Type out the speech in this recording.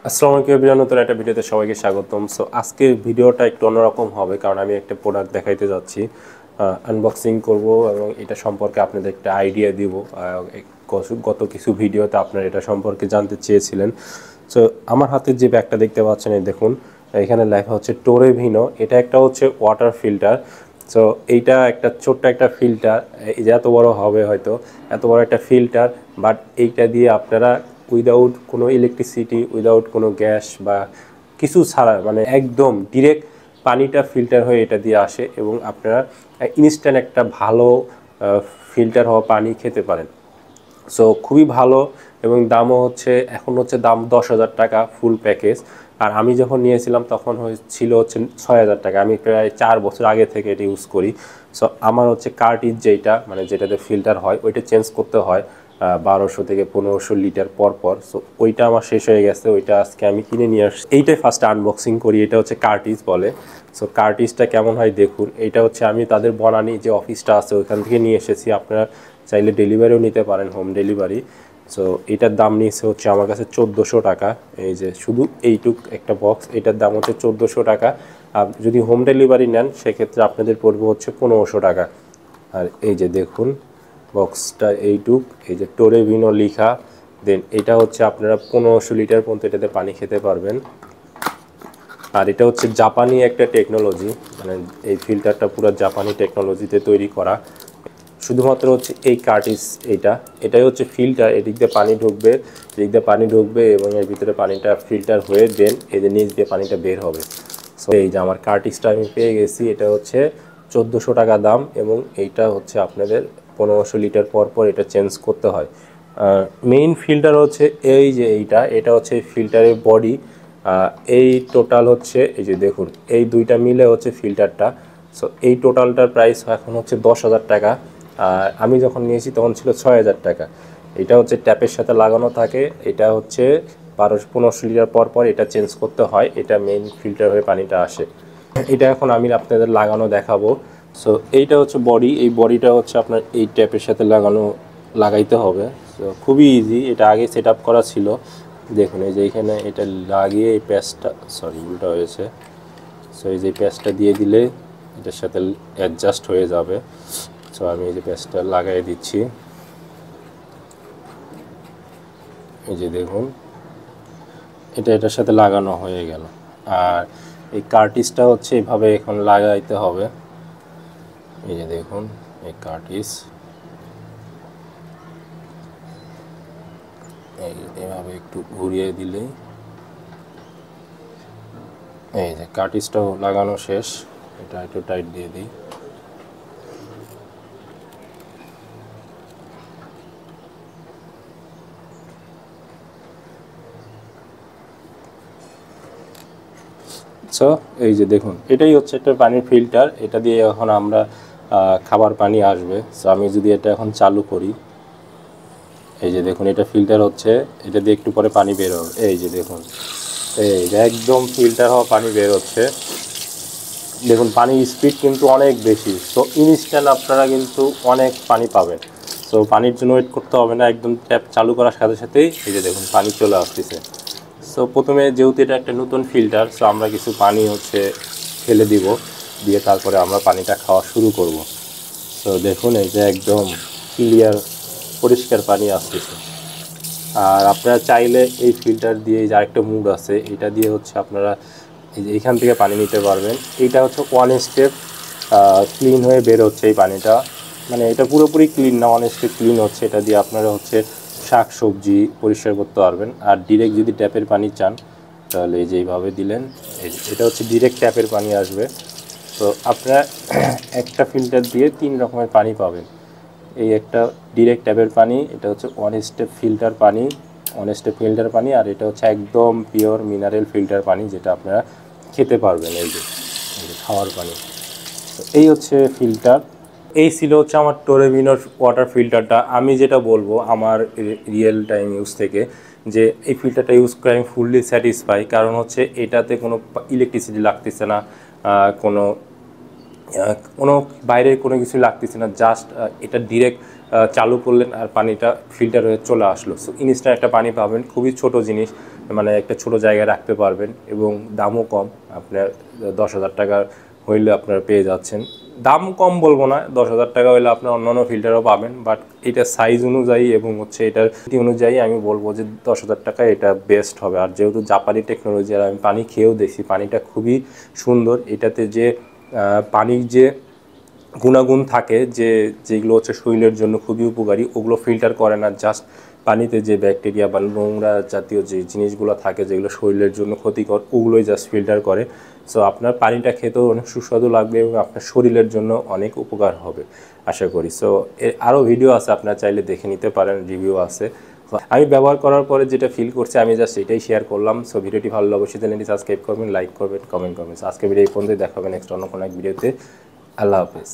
আসসালামু আলাইকুম এভরিওয়ান, নতুন একটা ভিডিওতে সবাইকে স্বাগতম। সো আজকে ভিডিওটা একটু অন্যরকম হবে, কারণ আমি একটা প্রোডাক্ট দেখাইতে যাচ্ছি, আনবক্সিং করব এবং এটা সম্পর্কে আপনাদের একটা আইডিয়া দিব। গত কিছু ভিডিওতে আপনারা এটা সম্পর্কে জানতে চেয়েছিলেন। সো আমার হাতে যে ব্যাগটা দেখতে পাচ্ছেন, এই দেখুন এখানে লেখা হচ্ছে টোরে ভিনো। এটা একটা হচ্ছে ওয়াটার ফিল্টার। সো এইটা একটা ছোট্ট একটা ফিল্টার, এই যে এত বড় হবে হয়তো, এত বড় একটা ফিল্টার, বাট এইটা দিয়ে আপনারা উইদাউট কোনো ইলেকট্রিসিটি, উইদাউট কোনো গ্যাস বা কিছু ছাড়া, মানে একদম ডিরেক্ট পানিটা ফিল্টার হয়ে এটা দিয়ে আসে এবং আপনারা ইনস্ট্যান্ট একটা ভালো ফিল্টার হওয়া পানি খেতে পারেন। সো খুবই ভালো এবং দামও হচ্ছে, এখন হচ্ছে দাম 10,000 টাকা ফুল প্যাকেজ। আর আমি যখন নিয়েছিলাম তখন ছিল হচ্ছে 6,000 টাকা। আমি প্রায় 4 বছর আগে থেকে এটা ইউজ করি। সো আমার হচ্ছে কার্টিজ যেটা, মানে যেটাতে ফিল্টার হয়, ওইটা চেঞ্জ করতে হয় 1200 থেকে 1500 লিটার পর পর। সো ওইটা আমার শেষ হয়ে গেছে, ওইটা আজকে আমি কিনে নিয়ে আসছি। এইটাই ফার্স্ট আনবক্সিং করি। এটা হচ্ছে কার্টিজ বলে। সো কার্টিজটা কেমন হয় দেখুন। এটা হচ্ছে আমি তাদের বনানী যে অফিসটা আছে ওইখান থেকে নিয়ে এসেছি। আপনারা চাইলে ডেলিভারিও নিতে পারেন, হোম ডেলিভারি। সো এটার দাম নিয়েছে হচ্ছে আমার কাছে 1400 টাকা। এই যে শুধু এইটুক একটা বক্স, এটার দাম হচ্ছে 1400 টাকা। আর যদি হোম ডেলিভারি নেন সেক্ষেত্রে আপনাদের পড়বে হচ্ছে 1500 টাকা। আর এই যে দেখুন বক্সটা এইটুক, এই যে টোরে ভিনো লিখা। দেন এটা হচ্ছে আপনারা 1500 লিটার পর্যন্ত এটাতে পানি খেতে পারবেন। আর এটা হচ্ছে জাপানি একটা টেকনোলজি, মানে এই ফিল্টারটা পুরো জাপানি টেকনোলজিতে তৈরি করা। শুধুমাত্র হচ্ছে এই কার্টিজ, এটাই হচ্ছে ফিল্টার। এদিক দিয়ে পানি ঢুকবে, এদিক দিয়ে পানি ঢুকবে এবং এর ভিতরে পানিটা ফিল্টার হয়ে দেন এই যে নিচ দিয়ে পানিটা বের হবে। সো এই যে আমার কার্টিজটা আমি পেয়ে গেছি। এটা হচ্ছে 1400 টাকা দাম এবং এইটা হচ্ছে আপনাদের 1500 লিটার পর পর এটা চেঞ্জ করতে হয়। মেইন ফিল্টার হচ্ছে এই যে এটা হচ্ছে ফিল্টারের বডি। এই টোটাল হচ্ছে, এই যে দেখুন এই দুইটা মিলে হচ্ছে ফিল্টারটা। সো এই টোটালটার প্রাইস এখন হচ্ছে 10,000 টাকা। আর আমি যখন নিয়েছি তখন ছিল 6,000 টাকা। এটা হচ্ছে ট্যাপের সাথে লাগানো থাকে। এটা হচ্ছে 1500 লিটার পর পর এটা চেঞ্জ করতে হয়। এটা মেইন ফিল্টার হয়ে পানিটা আসে। এটা এখন আমি আপনাদের লাগানো দেখাবো। সো এইটা হচ্ছে বডি। এই বডিটা হচ্ছে আপনার এই ট্যাপের সাথে লাগাইতে হবে। সো খুবই ইজি, এটা আগে সেট আপ করা ছিল। দেখুন এই যে এখানে এটা লাগিয়ে এই প্যাচটা, সরি উল্টা হয়েছে। সো এই যে প্যাচটা দিয়ে দিলে এটার সাথে অ্যাডজাস্ট হয়ে যাবে। সো আমি এই যে প্যাচটা লাগাই দিচ্ছি। এই যে দেখুন এটার সাথে লাগানো হয়ে গেল। আর এই কার্টিজটা হচ্ছে এইভাবে এখন লাগাইতে হবে। এই যে দেখুন এই কার্টিজ এইভাবে একটু ঘুরিয়ে দিলেই এই যে কার্টিজটাও লাগানো শেষ। এটা একটু টাইট দিয়ে দিই। সো এই যে দেখুন এটাই হচ্ছে একটা পানির ফিল্টার। এটা দিয়ে এখন আমরা খাবার পানি আসবে। সো আমি যদি এটা এখন চালু করি, এই যে দেখুন এটা ফিল্টার হচ্ছে, এটা দিয়ে একটু পরে পানি বের হবে। এই যে দেখুন এই যে একদম ফিল্টার হওয়া পানি বের হচ্ছে। দেখুন পানির স্পিড কিন্তু অনেক বেশি। সো ইনস্ট্যান্ট আপনারা কিন্তু অনেক পানি পাবেন। সো পানির জন্য ওয়েট করতে হবে না, একদম ট্যাপ চালু করার সাথে সাথেই এই যে দেখুন পানি চলে আসতেছে। সো প্রথমে যেহেতু এটা একটা নতুন ফিল্টার, সো আমরা কিছু পানি হচ্ছে ফেলে দিব, দিয়ে তারপরে আমরা পানিটা খাওয়া শুরু করব। সো দেখুন এই যে একদম ক্লিয়ার পরিষ্কার পানি আসতেছে। আর আপনারা চাইলে এই ফিল্টার দিয়ে যে আরেকটা মুড আছে, এটা দিয়ে হচ্ছে আপনারা এই যে এখান থেকে পানি নিতে পারবেন। এইটা হচ্ছে ওয়ান স্টেপ ক্লিন হয়ে বের হচ্ছে এই পানিটা, মানে এটা পুরোপুরি ক্লিন না, ওয়ান স্টেপ ক্লিন হচ্ছে। এটা দিয়ে আপনারা হচ্ছে শাক সবজি পরিষ্কার করতে পারবেন। আর ডিরেক্ট যদি ট্যাপের পানি চান তাহলে এই যে এইভাবে দিলেন, এটা হচ্ছে ডিরেক্ট ট্যাপের পানি আসবে। তো আপনারা একটা ফিল্টার দিয়ে 3 রকমের পানি পাবেন। এই একটা ডিরেক্ট ট্যাপের পানি, এটা হচ্ছে ওয়ান স্টেপ ফিল্টার পানি, আর এটা হচ্ছে একদম পিওর মিনারেল ফিল্টার পানি, যেটা আপনারা খেতে পারবেন। এই যে খাওয়ার পানি। তো এই হচ্ছে ফিল্টার। এই ছিল হচ্ছে আমার টোরে ভিনোর ওয়াটার ফিল্টারটা। আমি যেটা বলবো আমার রিয়েল টাইম ইউজ থেকে, যে এই ফিল্টারটা ইউজ করে আমি ফুললি স্যাটিসফাই। কারণ হচ্ছে এটাতে কোনো ইলেকট্রিসিটি লাগতেছে না, কোনো কোনো বাইরের কোনো কিছু লাগতেছে না। জাস্ট এটা ডিরেক্ট চালু করলেন আর পানিটা ফিল্টার হয়ে চলে আসলো। সো ইনস্ট্যান্ট একটা পানি পাবেন, খুবই ছোট জিনিস। মানে একটা ছোট জায়গায় রাখতে পারবেন এবং দামও কম। আপনার 10,000 টাকা হইলে আপনারা পেয়ে যাচ্ছেন। দাম কম বলবো না, 10,000 টাকা হইলে আপনার অন্যান্য ফিল্টারও পাবেন, বাট এটা সাইজ অনুযায়ী এবং হচ্ছে এটার অনুযায়ী আমি বলবো যে 10,000 টাকায় এটা বেস্ট হবে। আর যেহেতু জাপানি টেকনোলজি, আর আমি পানি খেয়েও দেখছি, পানিটা খুবই সুন্দর। এটাতে যে পানির যে গুণাগুণ থাকে, যেগুলো হচ্ছে শরীরের জন্য খুবই উপকারী, ওগুলো ফিল্টার করে না। জাস্ট পানিতে যে ব্যাকটেরিয়া বা নোংরা জাতীয় যে জিনিসগুলো থাকে যেগুলো শরীরের জন্য ক্ষতিকর, ওগুলোই জাস্ট ফিল্টার করে। সো আপনার পানিটা খেতেও অনেক সুস্বাদু লাগবে এবং আপনার শরীরের জন্য অনেক উপকার হবে আশা করি। সো আরও ভিডিও আছে, আপনারা চাইলে দেখে নিতে পারেন, রিভিউ আছে। আমি ব্যবহার করার পরে যেটা ফিল করছি আমি জাস্ট এটাই শেয়ার করলাম। সো ভিডিওটি ভালো লাগলে অবশ্যই চ্যানেলটি সাবস্ক্রাইব করবেন, লাইক করবেন, কমেন্ট করবেন। আজকে ভিডিও এই পর্যন্তই, দেখা হবে নেক্সট অন্য কোনো এক ভিডিওতে। আল্লাহ হাফেজ।